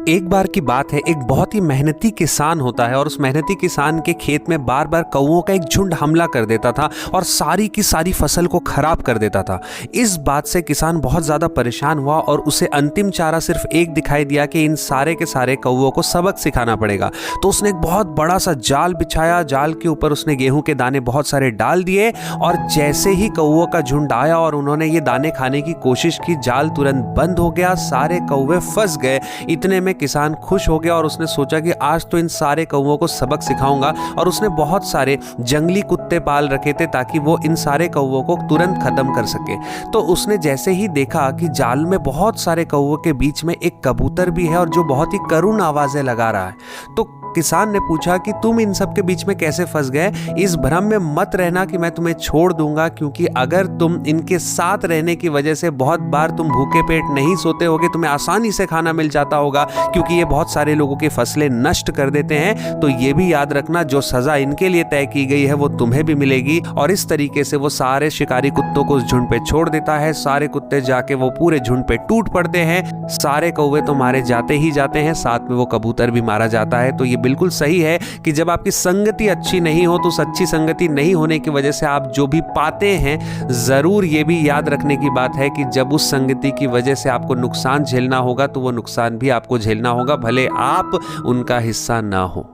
एक बार की बात है, एक बहुत ही मेहनती किसान होता है और उस मेहनती किसान के खेत में बार बार कौओं का एक झुंड हमला कर देता था और सारी की सारी फसल को खराब कर देता था। इस बात से किसान बहुत ज़्यादा परेशान हुआ और उसे अंतिम चारा सिर्फ एक दिखाई दिया कि इन सारे के सारे कौओं को सबक सिखाना पड़ेगा। तो उसने एक बहुत बड़ा सा जाल बिछाया, जाल के ऊपर उसने गेहूं के दाने बहुत सारे डाल दिए और जैसे ही कौओं का झुंड आया और उन्होंने ये दाने खाने की कोशिश की, जाल तुरंत बंद हो गया, सारे कौवे फंस गए। इतने में किसान खुश हो गया और उसने सोचा कि आज तो इन सारे कौवों को सबक सिखाऊंगा और उसने बहुत सारे जंगली कुत्ते पाल रखे थे ताकि वो इन सारे कौवों को तुरंत खत्म कर सके। तो उसने जैसे ही देखा कि जाल में बहुत सारे कौवों के बीच में एक कबूतर भी है और जो बहुत ही करुण आवाजें लगा रहा है। तो किसान ने पूछा कि तुम इन सब के बीच में कैसे फंस गए? इस भ्रम में मत रहना कि मैं तुम्हें छोड़ दूंगा, क्योंकि अगर तुम इनके साथ रहने की वजह से बहुत बार तुम भूखे पेट नहीं सोते होगे, तुम्हें आसानी से खाना मिल जाता होगा, क्योंकि ये बहुत सारे लोगों की फसलें नष्ट कर देते हैं। तो ये भी याद रखना, जो सजा इनके लिए तय की गई है वो तुम्हें भी मिलेगी। और इस तरीके से वो सारे शिकारी कुत्तों को उस झुंड पे छोड़ देता है। सारे कुत्ते जाके वो पूरे झुंड पे टूट पड़ते हैं, सारे कौवे तो मारे जाते ही जाते हैं, साथ में वो कबूतर भी मारा जाता है। तो ये बिल्कुल सही है कि जब आपकी संगति अच्छी नहीं हो तो उस अच्छी संगति नहीं होने की वजह से आप जो भी पाते हैं, जरूर ये भी याद रखने की बात है कि जब उस संगति की वजह से आपको नुकसान झेलना होगा तो वो नुकसान भी आपको झेलना होगा, भले आप उनका हिस्सा ना हो।